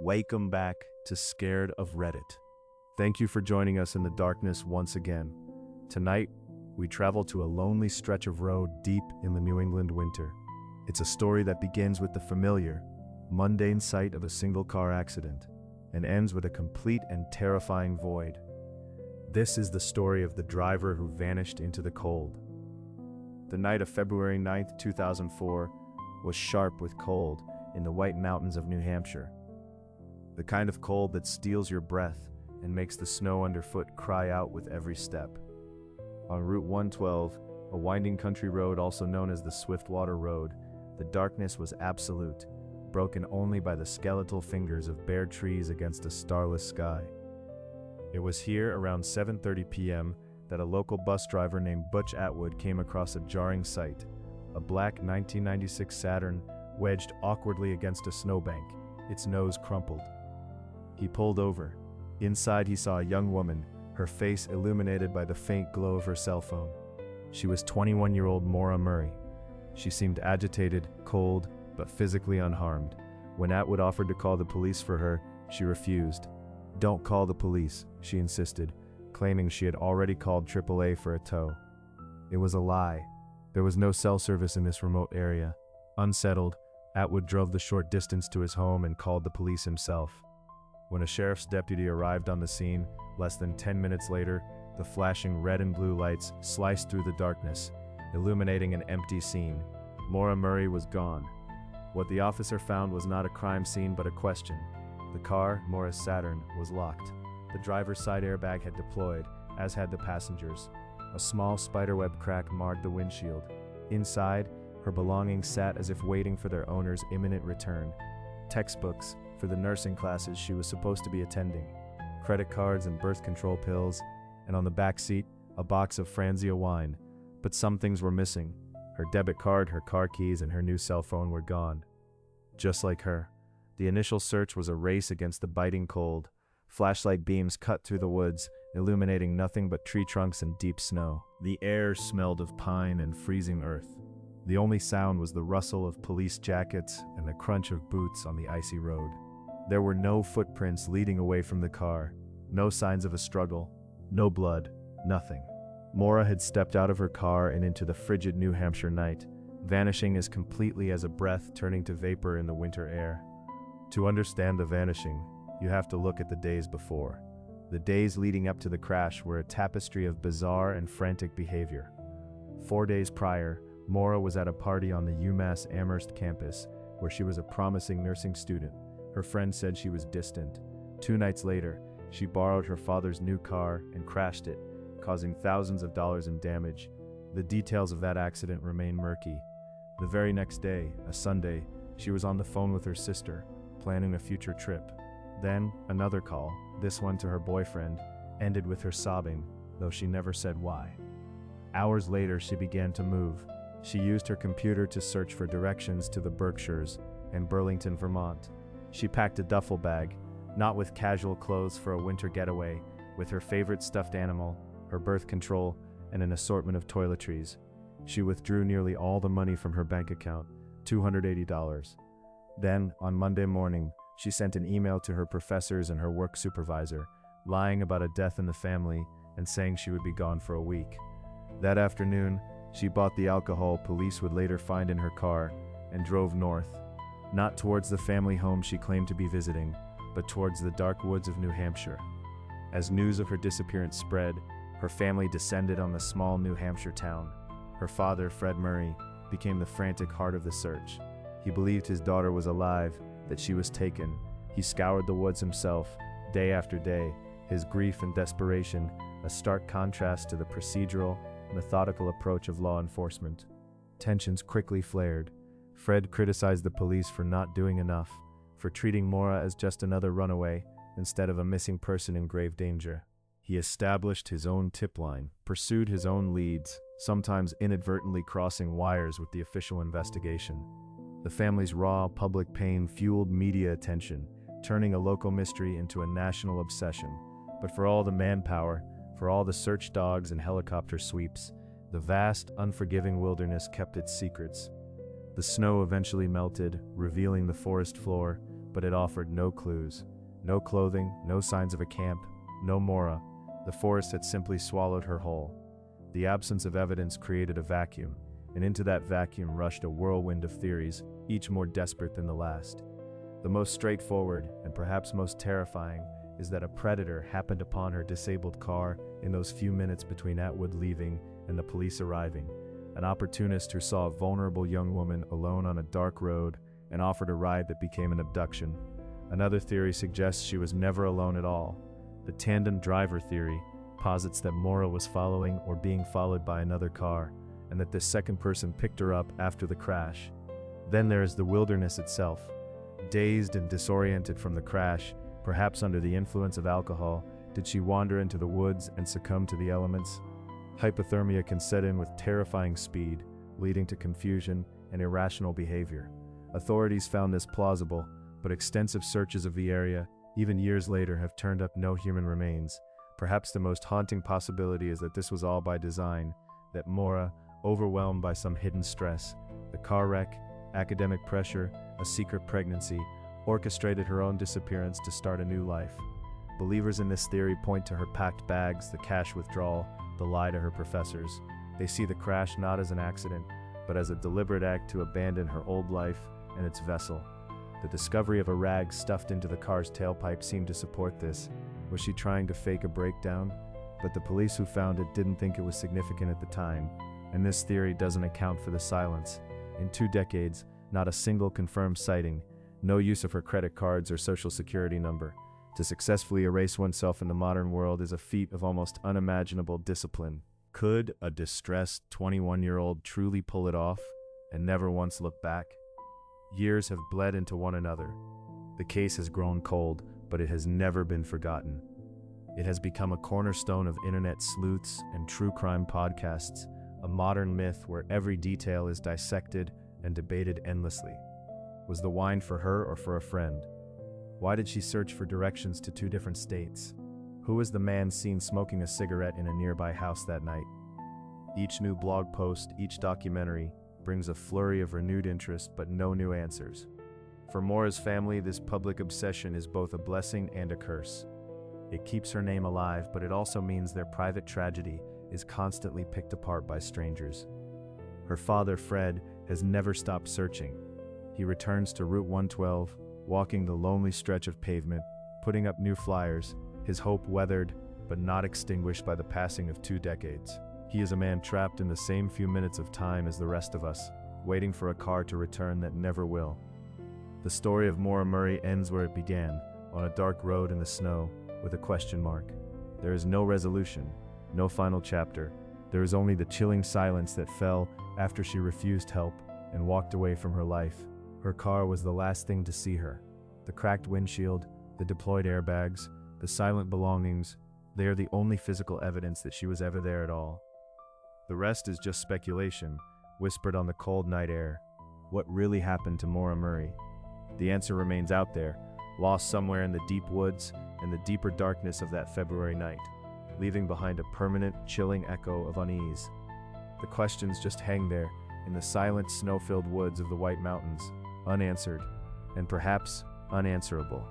Welcome back to Scared of Reddit. Thank you for joining us in the darkness once again. Tonight, we travel to a lonely stretch of road deep in the New England winter. It's a story that begins with the familiar, mundane sight of a single car accident and ends with a complete and terrifying void. This is the story of the driver who vanished into the cold. The night of February 9th, 2004 was sharp with cold in the White Mountains of New Hampshire. The kind of cold that steals your breath and makes the snow underfoot cry out with every step. On Route 112, a winding country road also known as the Swiftwater Road, the darkness was absolute, broken only by the skeletal fingers of bare trees against a starless sky. It was here around 7:30 p.m. that a local bus driver named Butch Atwood came across a jarring sight, a black 1996 Saturn wedged awkwardly against a snowbank, its nose crumpled. He pulled over. Inside he saw a young woman, her face illuminated by the faint glow of her cell phone. She was 21-year-old Maura Murray. She seemed agitated, cold, but physically unharmed. When Atwood offered to call the police for her, she refused. "Don't call the police," she insisted, claiming she had already called AAA for a tow. It was a lie. There was no cell service in this remote area. Unsettled, Atwood drove the short distance to his home and called the police himself. When a sheriff's deputy arrived on the scene, less than 10 minutes later, the flashing red and blue lights sliced through the darkness, illuminating an empty scene. Maura Murray was gone. What the officer found was not a crime scene but a question. The car, Maura's Saturn, was locked. The driver's side airbag had deployed, as had the passengers. A small spiderweb crack marred the windshield. Inside, her belongings sat as if waiting for their owner's imminent return. Textbooks for the nursing classes she was supposed to be attending, credit cards and birth control pills, and on the back seat, a box of Franzia wine. But some things were missing. Her debit card, her car keys, and her new cell phone were gone. Just like her. The initial search was a race against the biting cold. Flashlight beams cut through the woods, illuminating nothing but tree trunks and deep snow. The air smelled of pine and freezing earth. The only sound was the rustle of police jackets and the crunch of boots on the icy road. There were no footprints leading away from the car, no signs of a struggle, no blood, nothing. Maura had stepped out of her car and into the frigid New Hampshire night, vanishing as completely as a breath turning to vapor in the winter air. To understand the vanishing, you have to look at the days before. The days leading up to the crash were a tapestry of bizarre and frantic behavior. 4 days prior, Maura was at a party on the UMass Amherst campus, where she was a promising nursing student. Her friend said she was distant. 2 nights later, she borrowed her father's new car and crashed it, causing thousands of dollars in damage. The details of that accident remain murky. The very next day, a Sunday, she was on the phone with her sister, planning a future trip. Then, another call, this one to her boyfriend, ended with her sobbing, though she never said why. Hours later, she began to move. She used her computer to search for directions to the Berkshires and Burlington, Vermont. She packed a duffel bag, not with casual clothes for a winter getaway, with her favorite stuffed animal, her birth control, and an assortment of toiletries. She withdrew nearly all the money from her bank account, $280. Then, on Monday morning, she sent an email to her professors and her work supervisor, lying about a death in the family and saying she would be gone for a week. That afternoon, she bought the alcohol police would later find in her car and drove north, not towards the family home she claimed to be visiting, but towards the dark woods of New Hampshire. As news of her disappearance spread, her family descended on the small New Hampshire town. Her father, Fred Murray, became the frantic heart of the search. He believed his daughter was alive, that she was taken. He scoured the woods himself, day after day, his grief and desperation, a stark contrast to the procedural, methodical approach of law enforcement. Tensions quickly flared. Fred criticized the police for not doing enough, for treating Maura as just another runaway instead of a missing person in grave danger. He established his own tip line, pursued his own leads, sometimes inadvertently crossing wires with the official investigation. The family's raw public pain fueled media attention, turning a local mystery into a national obsession. But for all the manpower, for all the search dogs and helicopter sweeps, the vast, unforgiving wilderness kept its secrets. The snow eventually melted, revealing the forest floor, but it offered no clues. No clothing, no signs of a camp, no Mora. The forest had simply swallowed her whole. The absence of evidence created a vacuum, and into that vacuum rushed a whirlwind of theories, each more desperate than the last. The most straightforward, and perhaps most terrifying, is that a predator happened upon her disabled car in those few minutes between Atwood leaving and the police arriving. An opportunist who saw a vulnerable young woman alone on a dark road and offered a ride that became an abduction. Another theory suggests she was never alone at all. The tandem driver theory posits that Mora was following or being followed by another car, and that this second person picked her up after the crash. Then there is the wilderness itself. Dazed and disoriented from the crash, perhaps under the influence of alcohol, did she wander into the woods and succumb to the elements? Hypothermia can set in with terrifying speed, leading to confusion and irrational behavior. Authorities found this plausible, but extensive searches of the area, even years later, have turned up no human remains. Perhaps the most haunting possibility is that this was all by design, that Mora, overwhelmed by some hidden stress, the car wreck, academic pressure, a secret pregnancy, orchestrated her own disappearance to start a new life. Believers in this theory point to her packed bags, the cash withdrawal, the lie to her professors. They see the crash not as an accident, but as a deliberate act to abandon her old life and its vessel. The discovery of a rag stuffed into the car's tailpipe seemed to support this. Was she trying to fake a breakdown? But the police who found it didn't think it was significant at the time, and this theory doesn't account for the silence. In 2 decades, not a single confirmed sighting, no use of her credit cards or social security number. To successfully erase oneself in the modern world is a feat of almost unimaginable discipline. Could a distressed 21-year-old truly pull it off and never once look back? Years have bled into one another. The case has grown cold, but it has never been forgotten. It has become a cornerstone of internet sleuths and true crime podcasts, a modern myth where every detail is dissected and debated endlessly. Was the wine for her or for a friend? Why did she search for directions to 2 different states? Who was the man seen smoking a cigarette in a nearby house that night? Each new blog post, each documentary, brings a flurry of renewed interest but no new answers. For Mora's family, this public obsession is both a blessing and a curse. It keeps her name alive, but it also means their private tragedy is constantly picked apart by strangers. Her father, Fred, has never stopped searching. He returns to Route 112, walking the lonely stretch of pavement, putting up new flyers, his hope weathered but not extinguished by the passing of 2 decades. He is a man trapped in the same few minutes of time as the rest of us, waiting for a car to return that never will. The story of Mora Murray ends where it began, on a dark road in the snow, with a question mark. There is no resolution, no final chapter. There is only the chilling silence that fell after she refused help and walked away from her life. Her car was the last thing to see her. The cracked windshield, the deployed airbags, the silent belongings, they are the only physical evidence that she was ever there at all. The rest is just speculation, whispered on the cold night air. What really happened to Mora Murray? The answer remains out there, lost somewhere in the deep woods and the deeper darkness of that February night, leaving behind a permanent, chilling echo of unease. The questions just hang there in the silent, snow-filled woods of the White Mountains, unanswered, and perhaps unanswerable.